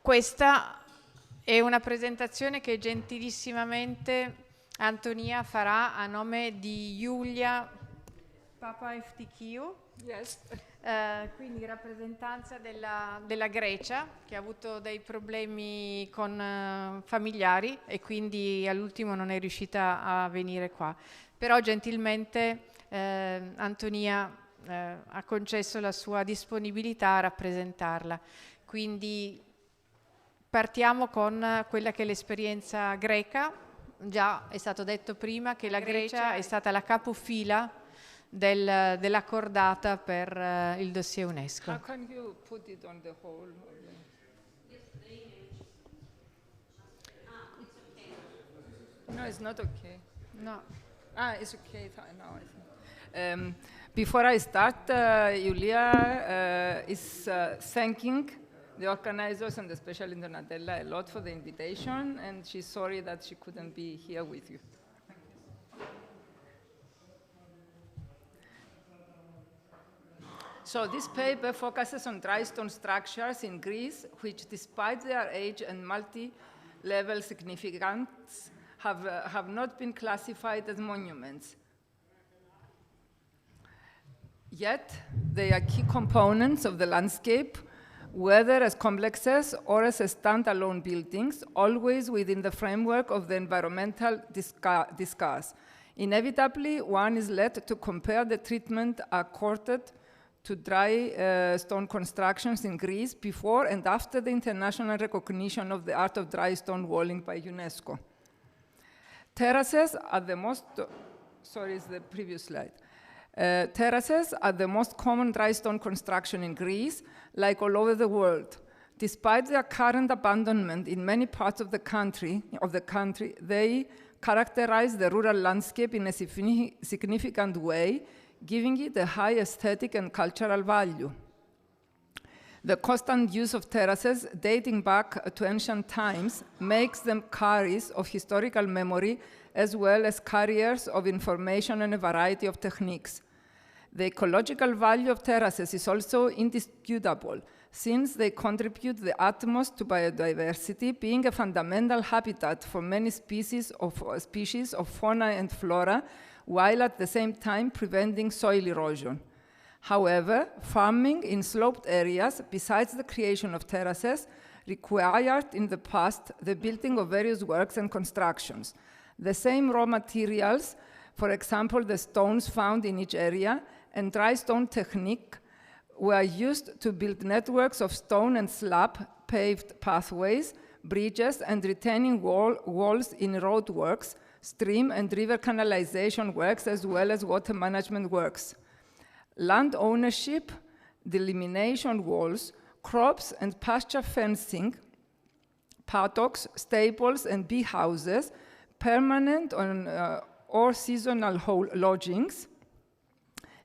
Questa è una presentazione che gentilissimamente Antonia farà a nome di Ioulia K Papaeftychiou, Yes. quindi in rappresentanza della Grecia, che ha avuto dei problemi con familiari e quindi all'ultimo non è riuscita a venire qua. Però gentilmente Antonia ha concesso la sua disponibilità a rappresentarla. Quindi partiamo con quella che è l'esperienza greca. Già è stato detto prima che la Grecia è stata la capofila della cordata per il dossier UNESCO. How can you put it on the whole? No, it's not okay. No. It's okay now. I think. Before I start, Ioulia is thanking the organizers and especially Donatella a lot for the invitation, and she's sorry that she couldn't be here with you. So this paper focuses on dry stone structures in Greece, which despite their age and multi-level significance, have not been classified as monuments. Yet, they are key components of the landscape, whether as complexes or as standalone buildings, always within the framework of the environmental discourse. Inevitably, one is led to compare the treatment accorded to dry stone constructions in Greece before and after the international recognition of the art of dry stone walling by UNESCO. Terraces are the most, sorry, it's the previous slide. Terraces are the most common dry stone construction in Greece, like all over the world. Despite their current abandonment in many parts of the country, they characterize the rural landscape in a significant way, giving it a high aesthetic and cultural value. The constant use of terraces dating back to ancient times makes them carriers of historical memory as well as carriers of information and a variety of techniques. The ecological value of terraces is also indisputable, since they contribute the utmost to biodiversity, being a fundamental habitat for many species of fauna and flora, while at the same time preventing soil erosion. However, farming in sloped areas, besides the creation of terraces, required in the past the building of various works and constructions. The same raw materials, for example, the stones found in each area, and dry stone technique were used to build networks of stone and slab paved pathways, bridges, and retaining walls in roadworks, stream and river canalization works, as well as water management works. Land ownership, delimitation walls, crops and pasture fencing, paddocks, stables, and bee houses, permanent or seasonal lodgings,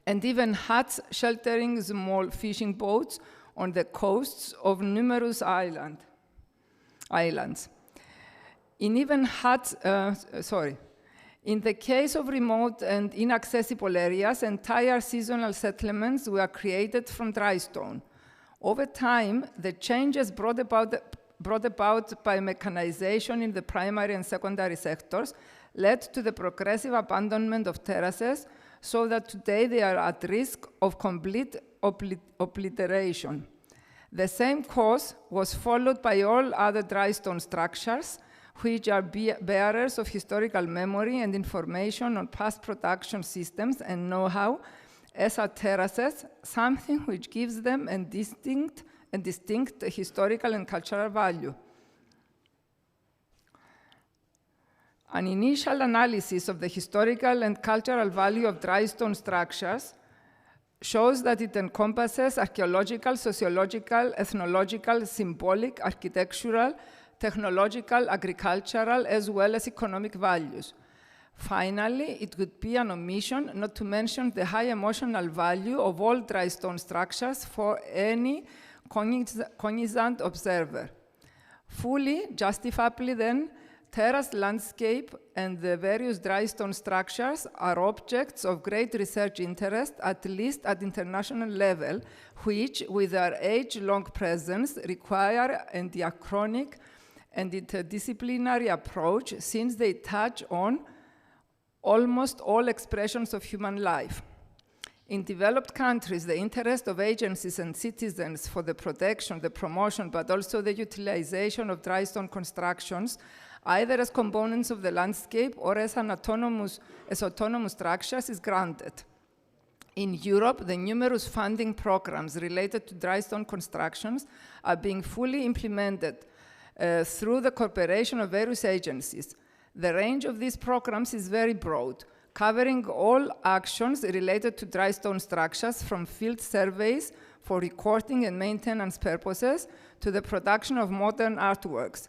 and even huts sheltering small fishing boats on the coasts of numerous islands. In the case of remote and inaccessible areas, entire seasonal settlements were created from dry stone. Over time, the changes brought about by mechanization in the primary and secondary sectors led to the progressive abandonment of terraces, so that today they are at risk of complete obliteration. The same course was followed by all other dry stone structures, which are bearers of historical memory and information on past production systems and know-how, as are terraces, something which gives them a distinct historical and cultural value. An initial analysis of the historical and cultural value of dry stone structures shows that it encompasses archaeological, sociological, ethnological, symbolic, architectural, technological, agricultural, as well as economic values. Finally, it would be an omission not to mention the high emotional value of all dry stone structures for any cognizant observer. Fully, justifiably then, terraced landscape and the various dry stone structures are objects of great research interest, at least at international level, which, with their age-long presence, require a diachronic and interdisciplinary approach, since they touch on almost all expressions of human life. In developed countries, the interest of agencies and citizens for the protection, the promotion, but also the utilization of dry stone constructions, either as components of the landscape or as autonomous structures, is granted. In Europe, the numerous funding programs related to dry stone constructions are being fully implemented through the cooperation of various agencies. The range of these programs is very broad, covering all actions related to dry stone structures, from field surveys for recording and maintenance purposes to the production of modern artworks.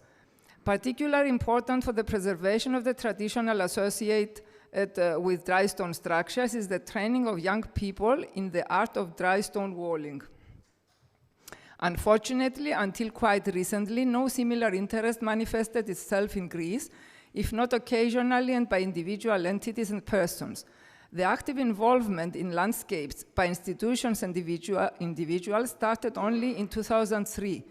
Particularly important for the preservation of the traditional associated with dry stone structures is the training of young people in the art of dry stone walling. Unfortunately, until quite recently, no similar interest manifested itself in Greece, if not occasionally and by individual entities and persons. The active involvement in landscapes by institutions and individuals started only in 2003,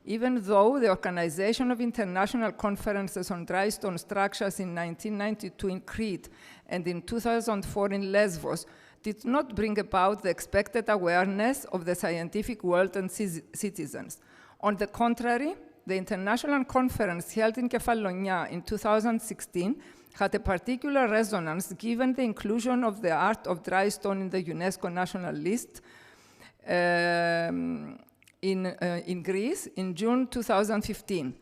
even though the organization of international conferences on dry stone structures in 1992 in Crete and in 2004 in Lesbos did not bring about the expected awareness of the scientific world and citizens. On the contrary, the international conference held in Kefalonia in 2016 had a particular resonance given the inclusion of the art of dry stone in the UNESCO national list in Greece in June 2015.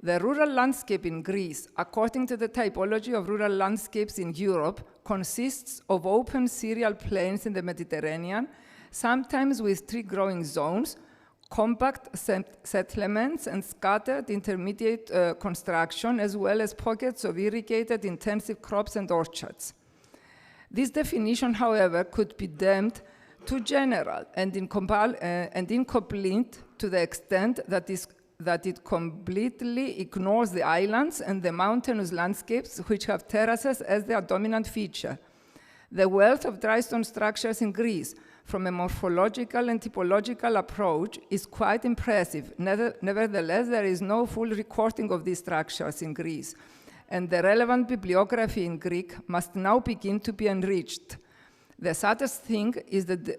The rural landscape in Greece, according to the typology of rural landscapes in Europe, consists of open cereal plains in the Mediterranean, sometimes with tree-growing zones, compact settlements, and scattered intermediate construction, as well as pockets of irrigated intensive crops and orchards. This definition, however, could be deemed too general and incomplete to the extent that it completely ignores the islands and the mountainous landscapes which have terraces as their dominant feature. The wealth of dry stone structures in Greece, from a morphological and typological approach, is quite impressive. Nevertheless, there is no full recording of these structures in Greece, and the relevant bibliography in Greek must now begin to be enriched. The saddest thing is the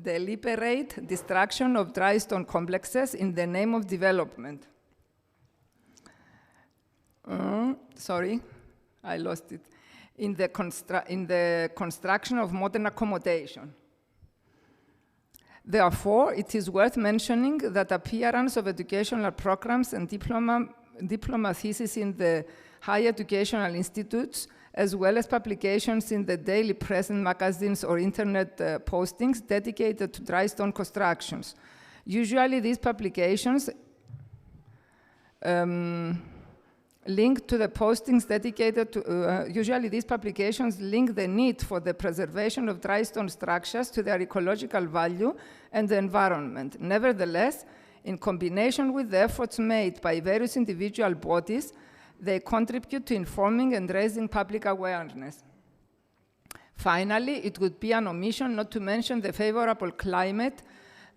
deliberate destruction of dry stone complexes in the name of development. Sorry, I lost it. In the construction of modern accommodation. Therefore, it is worth mentioning that appearance of educational programs and diploma theses in the higher educational institutes, as well as publications in the daily press and magazines or internet postings dedicated to dry stone constructions. Usually these publications link to the postings dedicated to, usually these publications link the need for the preservation of dry stone structures to their ecological value and the environment. Nevertheless, in combination with the efforts made by various individual bodies, they contribute to informing and raising public awareness. Finally, it would be an omission not to mention the favorable climate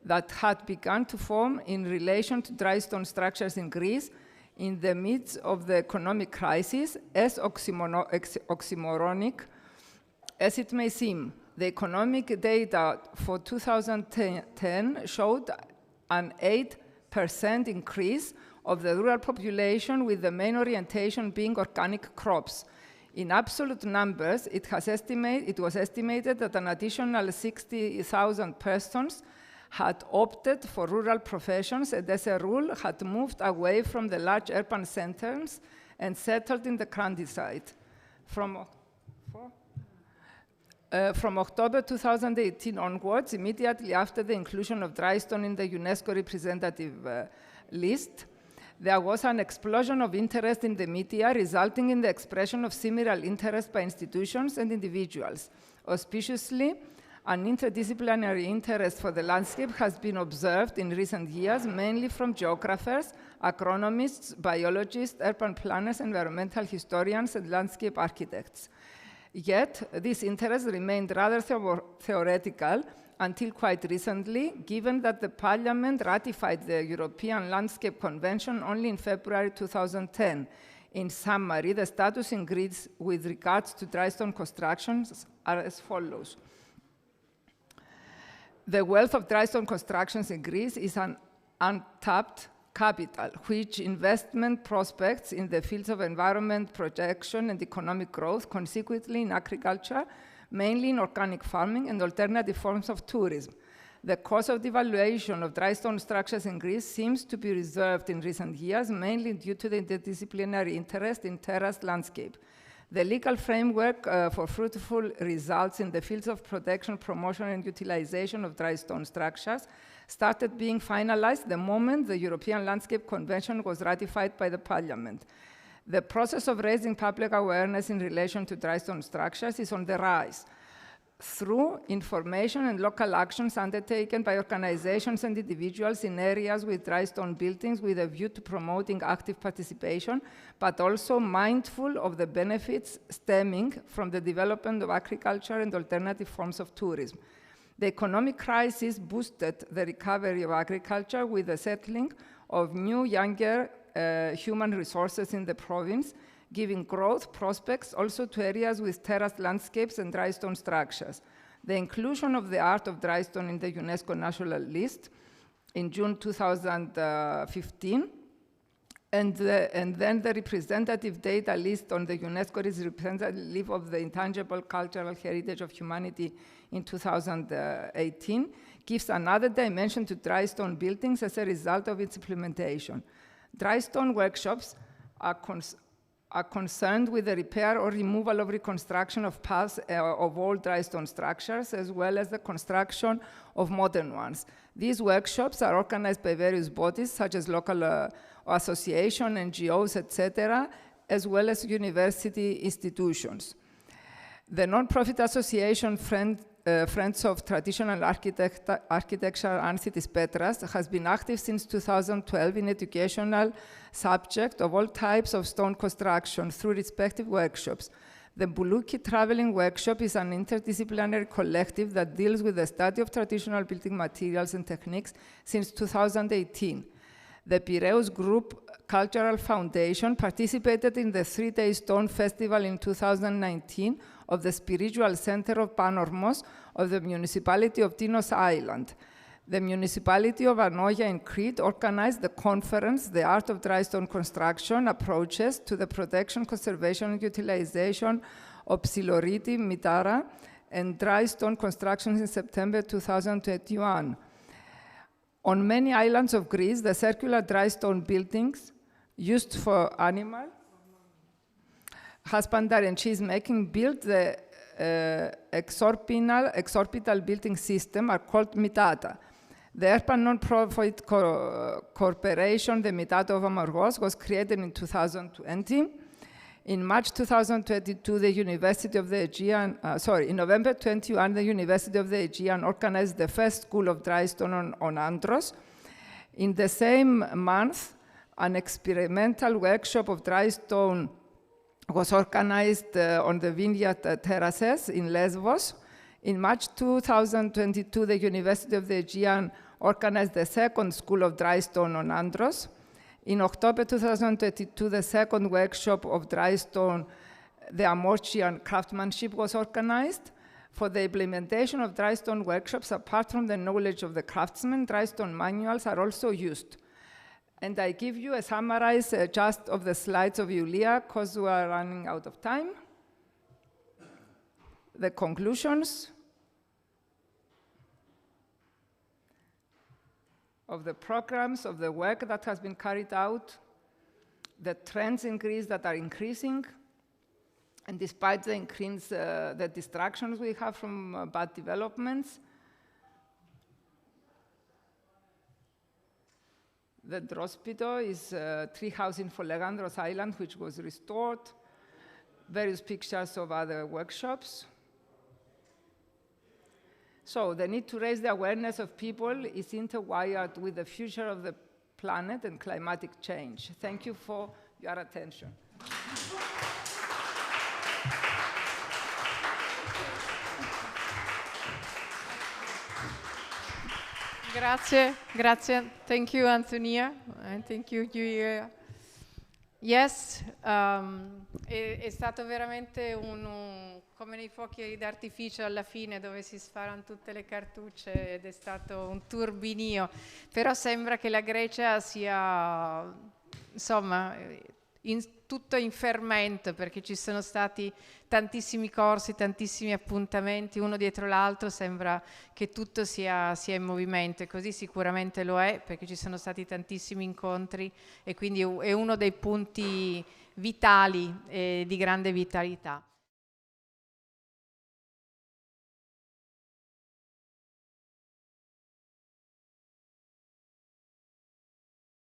that had begun to form in relation to dry stone structures in Greece in the midst of the economic crisis, as oxymoronic as it may seem. The economic data for 2010 showed an 8% increase of the rural population, with the main orientation being organic crops. In absolute numbers, it was estimated that an additional 60,000 persons had opted for rural professions and, as a rule, had moved away from the large urban centers and settled in the countryside. From October 2018 onwards, immediately after the inclusion of dry stone in the UNESCO representative list, there was an explosion of interest in the media, resulting in the expression of similar interest by institutions and individuals. Auspiciously, An interdisciplinary interest for the landscape has been observed in recent years, mainly from geographers, agronomists, biologists, urban planners, environmental historians, and landscape architects. Yet, this interest remained rather theoretical until quite recently, given that the Parliament ratified the European Landscape Convention only in February 2010. In summary, the status in Greece with regards to dry stone constructions are as follows. The wealth of dry stone constructions in Greece is an untapped capital, which investment prospects in the fields of environment protection and economic growth, consequently in agriculture, mainly in organic farming and alternative forms of tourism. The cause of devaluation of dry stone structures in Greece seems to be reserved in recent years, mainly due to the interdisciplinary interest in terraced landscape. The legal framework for fruitful results in the fields of protection, promotion, and utilization of dry stone structures started being finalized the moment the European Landscape Convention was ratified by the Parliament. The process of raising public awareness in relation to dry stone structures is on the rise through information and local actions undertaken by organizations and individuals in areas with dry stone buildings with a view to promoting active participation, but also mindful of the benefits stemming from the development of agriculture and alternative forms of tourism. The economic crisis boosted the recovery of agriculture with the settling of new, younger human resources in the province, giving growth prospects also to areas with terraced landscapes and dry stone structures. The inclusion of the art of dry stone in the UNESCO National List in June 2015, and then the representative data list on the UNESCO is representative of the intangible cultural heritage of humanity in 2018, gives another dimension to dry stone buildings as a result of its implementation. Dry stone workshops are concerned with the repair or removal or reconstruction of paths of old dry stone structures, as well as the construction of modern ones. These workshops are organized by various bodies, such as local associations, NGOs, etc., as well as university institutions. The non-profit association Friends of Traditional Architecture and Cities Petras has been active since 2012 in educational subject of all types of stone construction through respective workshops. The Buluki Traveling Workshop is an interdisciplinary collective that deals with the study of traditional building materials and techniques since 2018. The Piraeus Group Cultural Foundation participated in the three-day Stone Festival in 2019 of the Spiritual Center of Panormos of the municipality of Tinos Island. The municipality of Anoia in Crete organized the conference, The Art of Dry Stone Construction, Approaches to the Protection, Conservation, and Utilization of Psiloriti, Mitara, and Dry Stone Constructions in September 2021. On many islands of Greece, the circular dry stone buildings used for animal husbandry and cheese making built the exorbital building system are called mitata. The urban non-profit corporation, the Mitato of Amorgos, was created in 2020. In March 2022, the University of the Aegean, in November 21, the University of the Aegean organized the first school of dry stone on Andros. In the same month, an experimental workshop of dry stone was organized on the vineyard terraces in Lesbos. In March 2022, the University of the Aegean organized the second School of Dry Stone on Andros. In October 2022, the second workshop of dry stone, the Amorchian craftsmanship, was organized. For the implementation of dry stone workshops, apart from the knowledge of the craftsmen, dry stone manuals are also used. And I give you a summary just of the slides of Ioulia, because we are running out of time. The conclusions of the programs, of the work that has been carried out, the trends in Greece that are increasing, and despite the increase, the distractions we have from bad developments, the Drospido is a tree house in Folegandros Island, which was restored, various pictures of other workshops. So the need to raise the awareness of people is interwired with the future of the planet and climatic change. Thank you for your attention. Grazie, grazie. Thank you, Antonia, and thank you, Ioulia. Yes, è stato veramente come nei fuochi d'artificio alla fine dove si sparano tutte le cartucce ed è stato un turbinio, però sembra che la Grecia sia, insomma, tutto in fermento, perché ci sono stati tantissimi corsi, tantissimi appuntamenti, uno dietro l'altro, sembra che tutto sia in movimento, e così sicuramente lo è, perché ci sono stati tantissimi incontri e quindi è uno dei punti vitali e di grande vitalità.